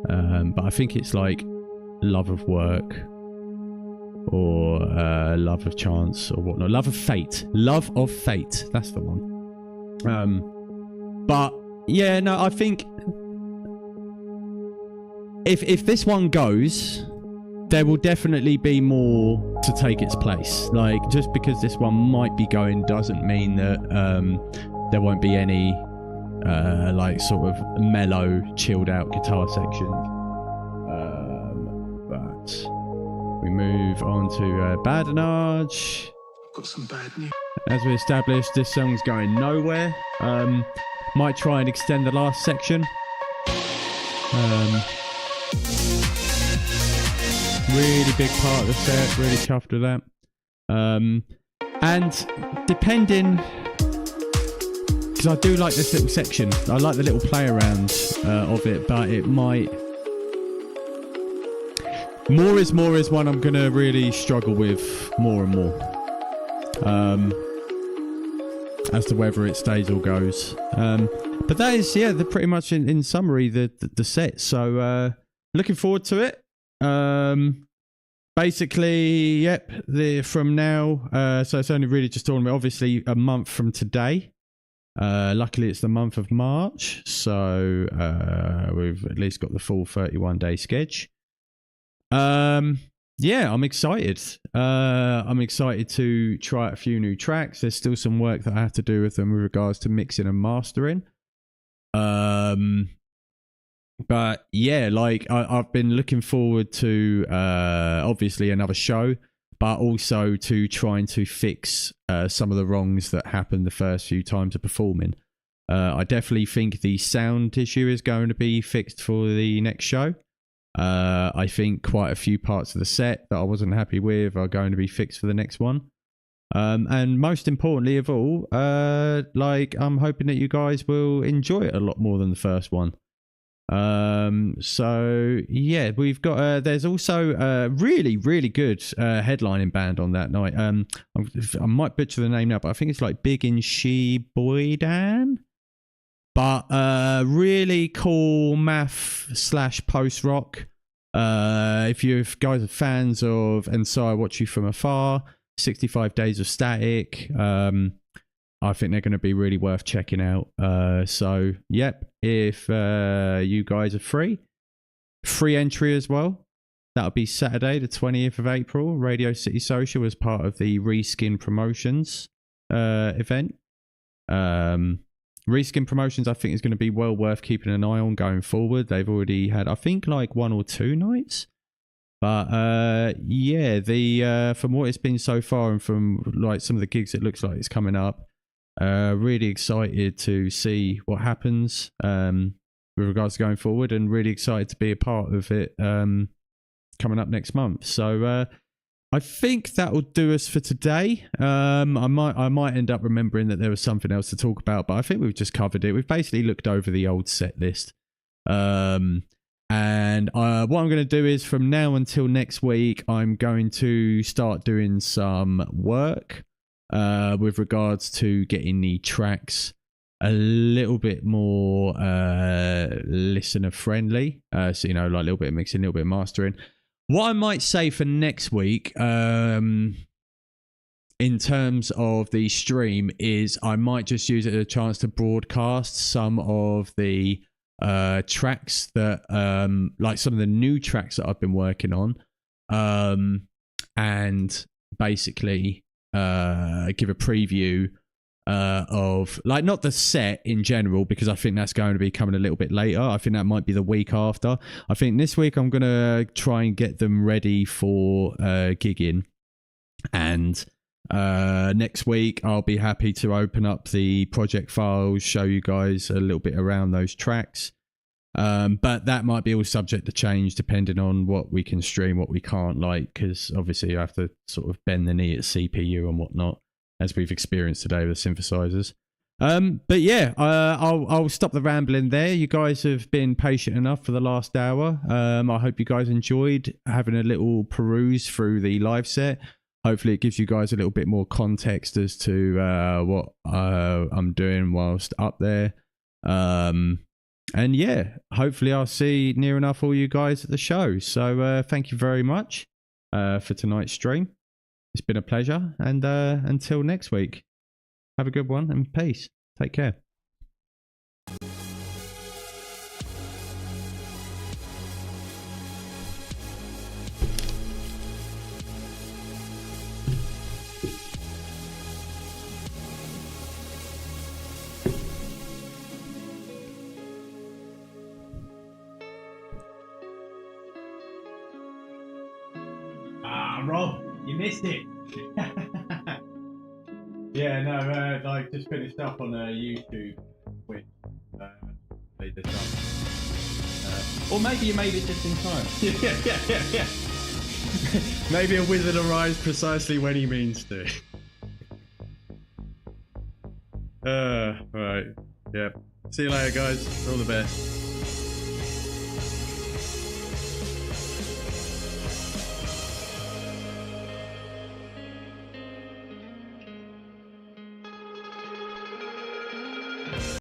Speaker 1: But I think it's like love of work, or love of chance, or whatnot. Love of fate. Love of fate. That's the one. But yeah, no, I think if this one goes, there will definitely be more to take its place. Like, just because this one might be going doesn't mean that there won't be any like sort of mellow, chilled out guitar sections. But we move on to Badinage.
Speaker 3: I've got some bad news.
Speaker 1: As we established, this song's going nowhere. Might try and extend the last section. Really big part of the set, really chuffed with that. And depending, because I do like this little section, I like the little play around of it, but it might... More is one I'm going to really struggle with more and more. As to whether it stays or goes. But that is, yeah, pretty much in summary, the set. So looking forward to it. Basically, yep, from now, so it's only really just obviously a month from today. Luckily it's the month of March, so we've at least got the full 31-day sketch. Yeah, I'm excited. I'm excited to try out a few new tracks. There's still some work that I have to do with them with regards to mixing and mastering. But yeah, like I've been looking forward to obviously another show, but also to trying to fix some of the wrongs that happened the first few times of performing. I definitely think the sound issue is going to be fixed for the next show. I think quite a few parts of the set that I wasn't happy with are going to be fixed for the next one. And most importantly of all, like, I'm hoping that you guys will enjoy it a lot more than the first one. So yeah, we've got there's also a really good headlining band on that night. I might butcher the name now, but I think it's like Big in She Boydan. But really cool math / post rock. If you guys are fans of And So I Watch You From Afar, 65 Days of Static, I think they're going to be really worth checking out. So yep, if you guys are free entry as well. That'll be Saturday the 20th of April, Radio City Social, as part of the Reskin Promotions event. Reskin Promotions, I think, is going to be well worth keeping an eye on going forward. They've already had, I think, like 1 or 2 nights. But yeah, the from what it's been so far and from like some of the gigs it looks like it's coming up, really excited to see what happens with regards to going forward, and really excited to be a part of it coming up next month. So I think that will do us for today. I might end up remembering that there was something else to talk about, but I think we've just covered it. We've basically looked over the old set list. And what I'm going to do is, from now until next week, I'm going to start doing some work with regards to getting the tracks a little bit more listener friendly. So, you know, like a little bit of mixing, a little bit of mastering. What I might say for next week, in terms of the stream, is I might just use it as a chance to broadcast some of the tracks that like some of the new tracks that I've been working on, and basically give a preview of, like, not the set in general, because I think that's going to be coming a little bit later. I think that might be the week after. I think this week I'm going to try and get them ready for gigging, and next week I'll be happy to open up the project files, show you guys a little bit around those tracks, but that might be all subject to change depending on what we can stream, what we can't, like, because obviously you have to sort of bend the knee at CPU and whatnot, as we've experienced today with synthesizers. But yeah, I'll stop the rambling there. You guys have been patient enough for the last hour. I hope you guys enjoyed having a little peruse through the live set. Hopefully it gives you guys a little bit more context as to what I'm doing whilst up there. And yeah, hopefully I'll see near enough all you guys at the show. So thank you very much for tonight's stream. It's been a pleasure. And until next week, have a good one and peace. Take care. Rob, you missed it. Yeah, no, like, just finished up on YouTube with made this up. Or maybe you made it just in time. Yeah. Maybe a wizard arrives precisely when he means to. Right. Yep. See you later, guys. All the best.